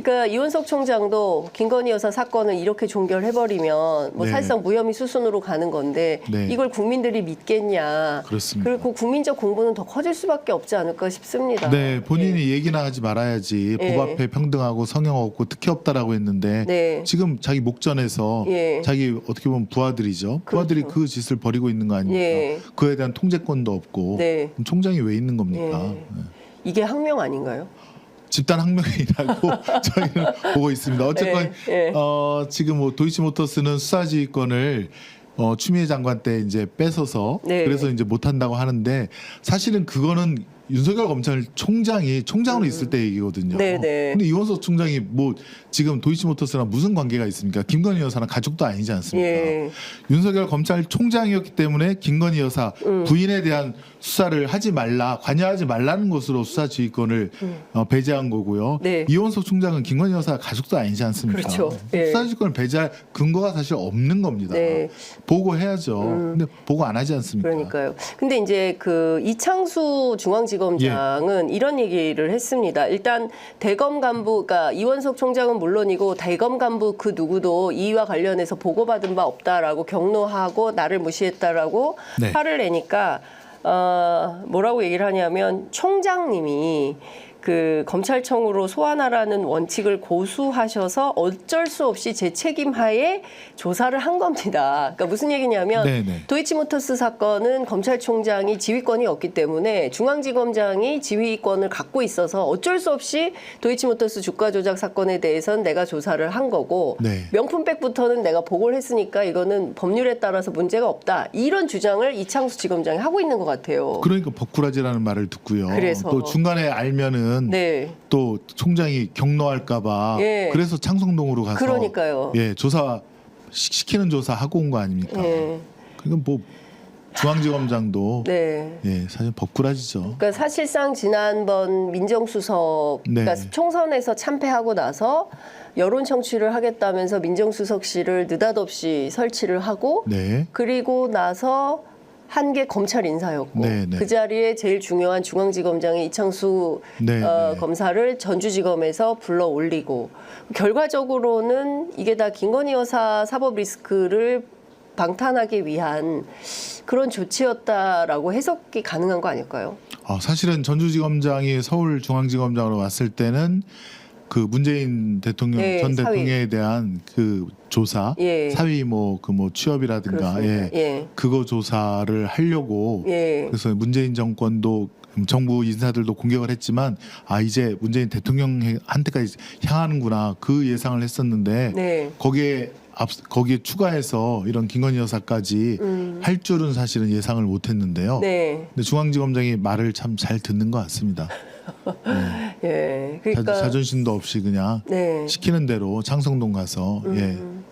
그러니까 이원석 총장도 김건희 여사 사건을 이렇게 종결해버리면 뭐 네. 사실상 무혐의 수순으로 가는 건데 네. 이걸 국민들이 믿겠냐. 그렇습니다. 그리고 국민적 공분은 더 커질 수밖에 없지 않을까 싶습니다. 네, 본인이 얘기나 하지 말아야지. 예. 법 앞에 평등하고 성형 없고 특혜 없다라고 했는데 네. 지금 자기 목전에서 예. 자기 어떻게 보면 부하들이죠. 부하들이 그렇죠. 그 짓을 벌이고 있는 거 아닙니까? 예. 그에 대한 통제권도 없고 네. 그럼 총장이 왜 있는 겁니까? 예. 네. 이게 학명 아닌가요? 집단 항명이라고 저희는 보고 있습니다. 어쨌건 예. 지금 뭐 도이치모터스는 수사지휘권을 추미애 장관 때 이제 뺏어서 네. 그래서 이제 못 한다고 하는데 사실은 그거는 윤석열 검찰총장이 총장으로 있을 때 얘기거든요. 네네. 근데 이원석 총장이 뭐 지금 도이치모터스랑 무슨 관계가 있습니까? 김건희 여사랑 가족도 아니지 않습니까? 예. 윤석열 검찰총장이었기 때문에 김건희 여사 부인에 대한 수사를 하지 말라, 관여하지 말라는 것으로 수사지휘권을 배제한 거고요. 네. 이원석 총장은 김건희 여사 가족도 아니지 않습니까? 그렇죠. 예. 수사지휘권을 배제할 근거가 사실 없는 겁니다. 네. 보고해야죠. 근데 보고 안 하지 않습니까? 그러니까요. 근데 이제 그 이창수 중앙지검장은 이런 얘기를 했습니다. 일단 대검 간부, 그러니까 이원석 총장은 물론이고 대검 간부 그 누구도 이와 관련해서 보고받은 바 없다라고 경로하고 나를 무시했다라고 네. 화를 내니까 뭐라고 얘기를 하냐면 총장님이 그 검찰청으로 소환하라는 원칙을 고수하셔서 어쩔 수 없이 제 책임하에 조사를 한 겁니다. 그러니까 무슨 얘기냐면 네네. 도이치모터스 사건은 검찰총장이 지휘권이 없기 때문에 중앙지검장이 지휘권을 갖고 있어서 어쩔 수 없이 도이치모터스 주가 조작 사건에 대해서는 내가 조사를 한 거고 네. 명품백부터는 내가 보고를 했으니까 이거는 법률에 따라서 문제가 없다. 이런 주장을 이창수 지검장이 하고 있는 것 같아요. 그러니까 법꾸라지라는 말을 듣고요. 그래서. 또 중간에 알면은 네. 또 총장이 경로할까봐 예. 그래서 창성동으로 가서 그러니까요. 예 조사 시키는 조사 하고 온 거 아닙니까? 예. 그러니까 뭐 중앙지검장도 네. 예 사실 법꾸라지죠. 그러니까 사실상 지난번 민정수석 네. 그러니까 총선에서 참패하고 나서 여론 청취를 하겠다면서 민정수석실을 느닷없이 설치를 하고 네. 그리고 나서 한 게 검찰 인사였고 네, 네. 그 자리에 제일 중요한 중앙지검장의 이창수 네, 네. 검사를 전주지검에서 불러 올리고 결과적으로는 이게 다 김건희 여사 사법 리스크를 방탄하기 위한 그런 조치였다라고 해석이 가능한 거 아닐까요? 사실은 전주지검장이 서울중앙지검장으로 왔을 때는 그 문재인 대통령 네, 전 사위. 대통령에 대한 그 조사, 예. 사위 뭐 취업이라든가 그렇습니다. 예. 그거 조사를 하려고 예. 그래서 문재인 정권도 정부 인사들도 공격을 했지만 이제 문재인 대통령한테까지 향하는구나 그 예상을 했었는데 네. 거기에 추가해서 이런 김건희 여사까지 할 줄은 사실은 예상을 못했는데요. 네. 근데 중앙지검장이 말을 참 잘 듣는 것 같습니다. 예. 그러니까 자존심도 없이 그냥 네. 시키는 대로 창성동 가서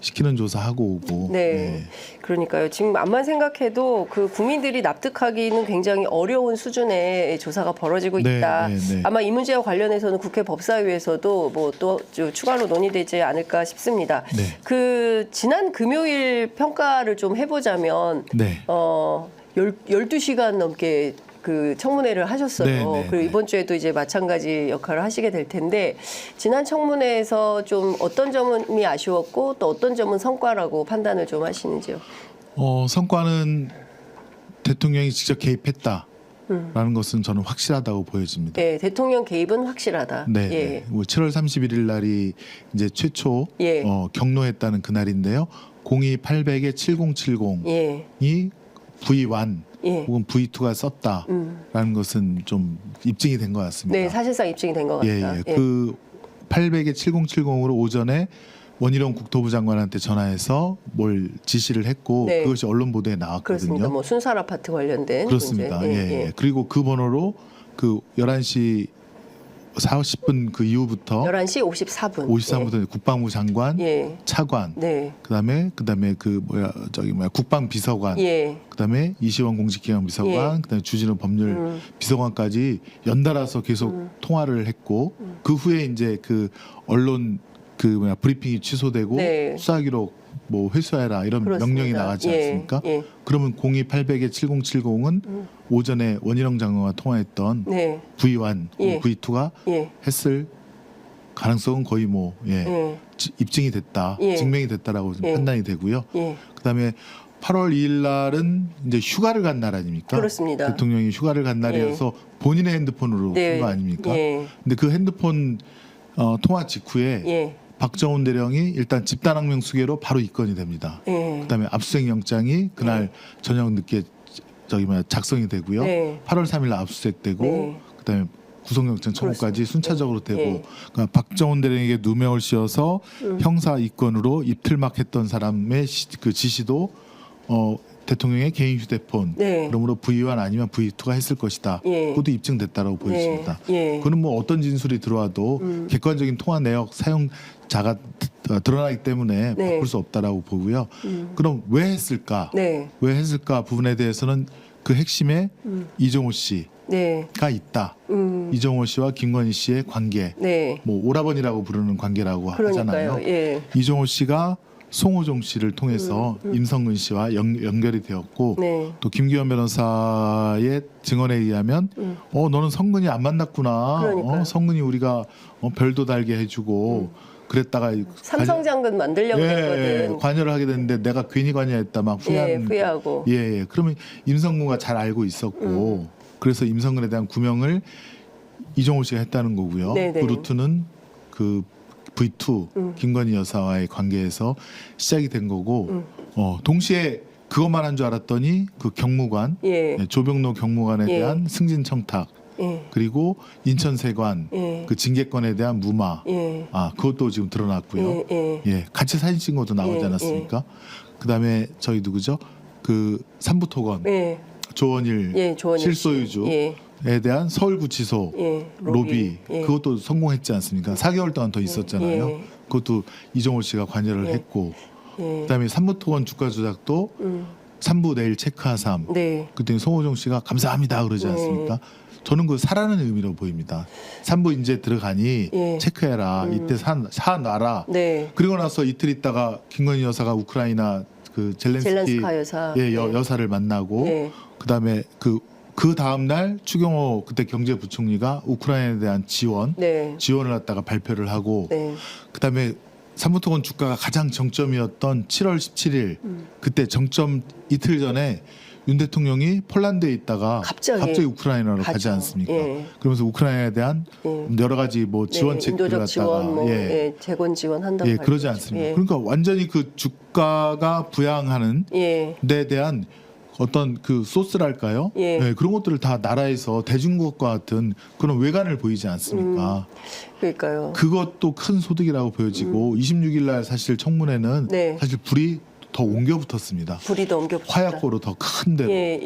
시키는 조사하고 오고. 네. 예. 그러니까요. 지금 암만 생각해도 그 국민들이 납득하기는 굉장히 어려운 수준의 조사가 벌어지고 네, 있다. 네, 네. 아마 이 문제와 관련해서는 국회 법사위에서도 뭐 또 추가로 논의되지 않을까 싶습니다. 네. 그 지난 금요일 평가를 좀 해보자면 네. 12시간 넘게 그 청문회를 하셨어요. 네, 네, 그리고 네. 이번 주에도 이제 마찬가지 역할을 하시게 될 텐데 지난 청문회에서 좀 어떤 점이 아쉬웠고 또 어떤 점은 성과라고 판단을 좀 하시는지요? 성과는 대통령이 직접 개입했다라는 것은 저는 확실하다고 보여집니다. 네, 대통령 개입은 확실하다. 네, 예. 네. 뭐 7월 31일 날이 이제 최초 예. 경로했다는 그날인데요. 02-800에 7070이 예. V1 예. 혹은 V2가 썼다라는 것은 좀 입증이 된 것 같습니다. 네, 사실상 입증이 된 것 같다. 그 800에 7070으로 오전에 원희룡 국토부 장관한테 전화해서 뭘 지시를 했고 네. 그것이 언론 보도에 나왔거든요. 그렇습니다. 뭐 순살 아파트 관련된 그렇습니다. 문제. 예. 그리고 그 번호로 그 11시 40분 그 이후부터 11시 54분. 53부터 국방부 장관, 예. 차관, 네. 그다음에 그 국방 비서관, 예. 그다음에 이시원 공직기강 비서관, 예. 그다음에 주진우 법률 비서관까지 연달아서 계속 통화를 했고 그 후에 이제 그 언론 브리핑이 취소되고 네. 수사 기록 뭐 회수해라 이런 그렇습니다. 명령이 나갔지 예. 않습니까? 예. 그러면 02-800에 7070은 오전에 원희룡 장관과 통화했던 네. V1, 예. V2가 예. 했을 가능성은 거의 뭐 예. 입증이 됐다, 예. 증명이 됐다라고 좀 예. 판단이 되고요. 예. 그다음에 8월 2일 날은 이제 휴가를 간 날 아닙니까? 그렇습니다. 대통령이 휴가를 간 날이어서 본인의 핸드폰으로 네. 한 거 아닙니까? 예. 근데 그 핸드폰 통화 직후에 예. 박정훈 대령이 일단 집단항명 수계로 바로 입건이 됩니다. 예. 그다음에 압수수색 영장이 그날 저녁 늦게 작성이 되고요. 네. 8월 3일 날 압수수색되고 네. 그다음에 구속영장 청구까지 그렇습니다. 순차적으로 되고 네. 그러니까 박정훈 대령에게 누명을 씌워서 형사 입건으로 입틀막 했던 사람의 그 지시도 대통령의 개인 휴대폰 네. 그러므로 V1 아니면 V2가 했을 것이다. 예. 그것도 입증됐다라고 보여집니다. 예. 그는 뭐 어떤 진술이 들어와도 객관적인 통화 내역 사용자가 드러나기 때문에 네. 바꿀 수 없다라고 보고요. 그럼 왜 했을까? 네. 왜 했을까 부분에 대해서는 그 핵심에 이종호 씨가 네. 있다. 음. 이종호 씨와 김건희 씨의 관계, 네. 뭐 오라버니라고 부르는 관계라고 그러니까요. 하잖아요. 예. 이종호 씨가 송호종 씨를 통해서 임성근 씨와 연결이 되었고 네. 또 김기현 변호사의 증언에 의하면 너는 성근이 안 만났구나. 그러니까요. 성근이 우리가 별도 달게 해주고 그랬다가 삼성장군 만들려고 했거든. 관여를 하게 됐는데 내가 괜히 관여했다 막 예, 후회하고. 예. 그러면 임성근과 잘 알고 있었고 그래서 임성근에 대한 구명을 이종호 씨가 했다는 거고요. 네네. 그 루트는 그 V2 김건희 여사와의 관계에서 시작이 된 거고 동시에 그것만 한 줄 알았더니 그 경무관 예. 조병로 경무관에 예. 대한 승진 청탁 예. 그리고 인천세관 예. 그 징계권에 대한 무마 예. 그것도 지금 드러났고요. 예. 같이 사진 찍은 것도 나오지 예. 않았습니까? 그다음에 저희 누구죠? 그 삼부토건 예. 조원일 예. 조원일 씨. 실소유주에 예. 대한 서울구치소 예. 로비 예. 그것도 성공했지 않습니까? 4개월 동안 더 있었잖아요. 예. 그것도 이종호 씨가 관여를 예. 했고 예. 그다음에 삼부토건 주가 조작도 삼부 내일 체크하삼 네. 그때 송호정 씨가 감사합니다 그러지 않습니까? 저는 그 사라는 의미로 보입니다. 삼부 이제 들어가니 예. 체크해라. 이때 사놔라. 네. 그리고 나서 이틀 있다가 김건희 여사가 우크라이나 그 젤렌스키 젤렌스카 여사. 여사를 만나고 네. 그다음에 그 다음 날 추경호 그때 경제부총리가 우크라이나에 대한 네. 지원을 갖다가 발표를 하고 네. 그다음에 삼부토건 주가가 가장 정점이었던 7월 17일 그때 정점 이틀 전에 윤 대통령이 폴란드에 있다가 갑자기 우크라이나로 가지 가죠. 않습니까? 예. 그러면서 우크라이나에 대한 예. 여러 가지 뭐 지원책들을 인도적 갖다가 지원, 뭐, 재건 지원한다고 그러지 밝혔죠. 않습니까? 예. 그러니까 완전히 그 주가가 부양하는 예. 데 대한 어떤 그 소스랄까요? 예. 그런 것들을 다 나라에서 대중국과 같은 그런 외관을 보이지 않습니까? 그러니까요. 그것도 큰 소득이라고 보여지고 26일 날 사실 청문회는 네. 사실 불이 더 옮겨 붙었습니다. 불이 넘겨 화약고로 더 큰 데로. 예.